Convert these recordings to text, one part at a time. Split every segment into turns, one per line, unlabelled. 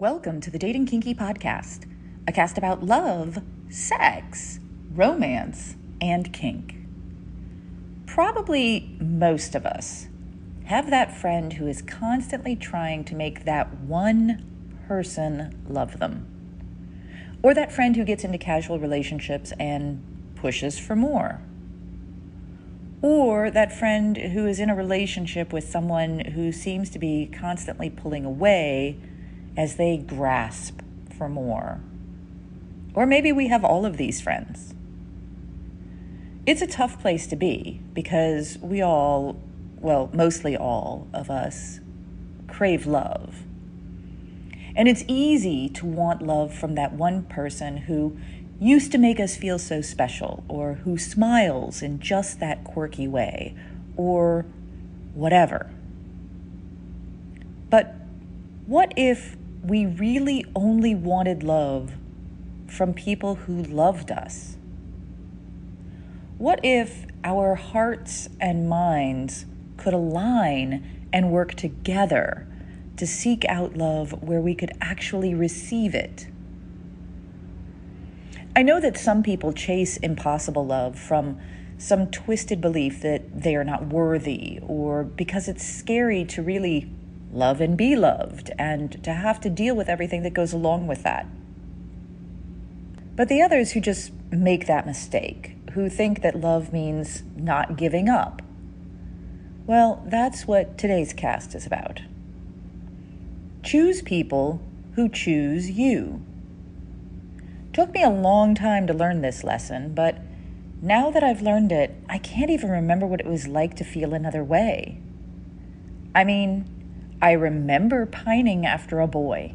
Welcome to the Dating Kinky Podcast, a cast about love, sex, romance, and kink. Probably most of us have that friend who is constantly trying to make that one person love them. Or that friend who gets into casual relationships and pushes for more. Or that friend who is in a relationship with someone who seems to be constantly pulling away as they grasp for more. Or maybe we have all of these friends. It's a tough place to be because we all, well, mostly all of us, crave love. And it's easy to want love from that one person who used to make us feel so special, or who smiles in just that quirky way, or whatever. But what if we really only wanted love from people who loved us? What if our hearts and minds could align and work together to seek out love where we could actually receive it? I know that some people chase impossible love from some twisted belief that they are not worthy, or because it's scary to really love and be loved, and to have to deal with everything that goes along with that. But the others who just make that mistake, who think that love means not giving up, well, that's what today's cast is about. Choose people who choose you. Took me a long time to learn this lesson, but now that I've learned it, I can't even remember what it was like to feel another way. I mean, I remember pining after a boy,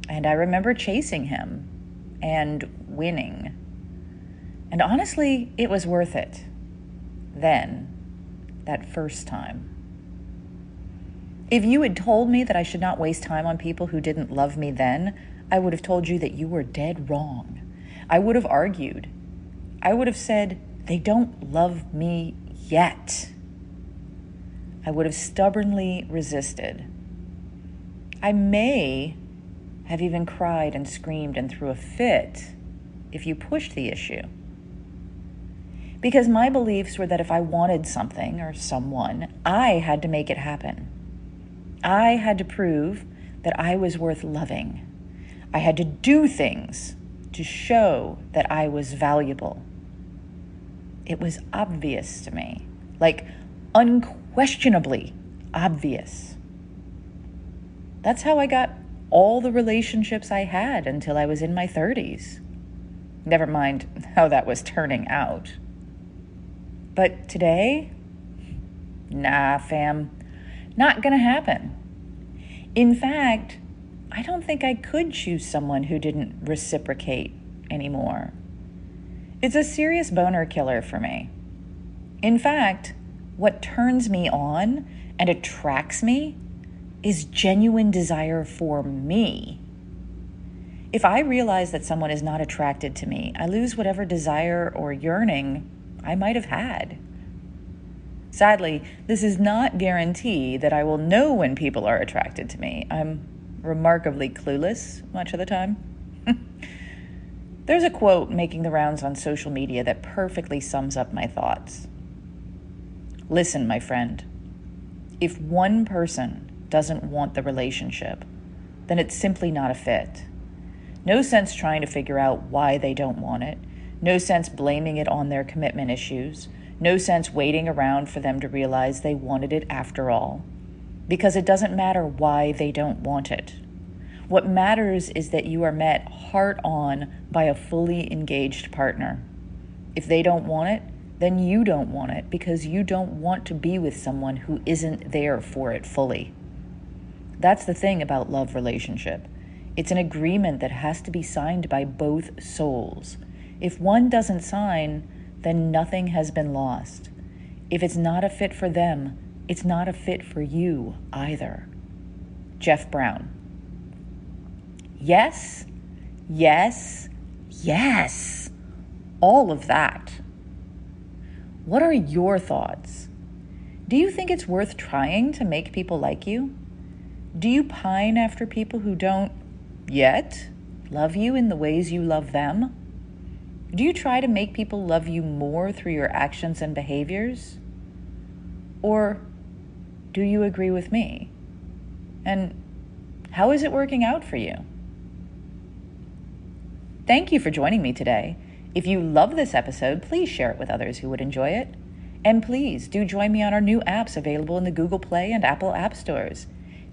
and I remember chasing him and winning. And honestly, it was worth it. Then, that first time. If you had told me that I should not waste time on people who didn't love me then, I would have told you that you were dead wrong. I would have argued. I would have said, they don't love me yet. I would have stubbornly resisted. I may have even cried and screamed and threw a fit if you pushed the issue. Because my beliefs were that if I wanted something or someone, I had to make it happen. I had to prove that I was worth loving. I had to do things to show that I was valuable. It was obvious to me, like unquestionably obvious. That's how I got all the relationships I had until I was in my 30s. Never mind how that was turning out. But today, nah, fam, not gonna happen. In fact, I don't think I could choose someone who didn't reciprocate anymore. It's a serious boner killer for me. In fact, what turns me on and attracts me is genuine desire for me. If I realize that someone is not attracted to me, I lose whatever desire or yearning I might have had. Sadly, this does not guarantee that I will know when people are attracted to me. I'm remarkably clueless much of the time. There's a quote making the rounds on social media that perfectly sums up my thoughts. Listen, my friend, if one person doesn't want the relationship, then it's simply not a fit. No sense trying to figure out why they don't want it. No sense blaming it on their commitment issues. No sense waiting around for them to realize they wanted it after all. Because it doesn't matter why they don't want it. What matters is that you are met heart on by a fully engaged partner. If they don't want it, then you don't want it because you don't want to be with someone who isn't there for it fully. That's the thing about love relationship. It's an agreement that has to be signed by both souls. If one doesn't sign, then nothing has been lost. If it's not a fit for them, it's not a fit for you either. Jeff Brown. Yes, yes, yes. All of that. What are your thoughts? Do you think it's worth trying to make people like you? Do you pine after people who don't yet love you in the ways you love them? Do you try to make people love you more through your actions and behaviors? Or do you agree with me? And how is it working out for you? Thank you for joining me today. If you love this episode, please share it with others who would enjoy it. And please do join me on our new apps available in the Google Play and Apple App Stores.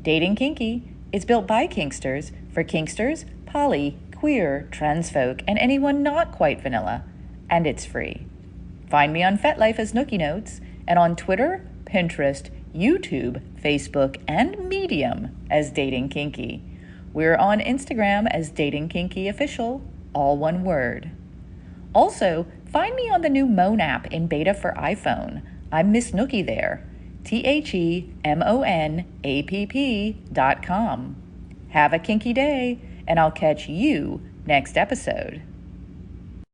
Dating Kinky is built by Kinksters for Kinksters, poly, queer, trans folk, and anyone not quite vanilla. And it's free. Find me on FetLife as Nookie Notes and on Twitter, Pinterest, YouTube, Facebook, and Medium as Dating Kinky. We're on Instagram as Dating Kinky Official, all one word. Also, find me on the new Moan app in beta for iPhone. I'm Miss Nookie there. TheMonapp.com. Have a kinky day, and I'll catch you next episode.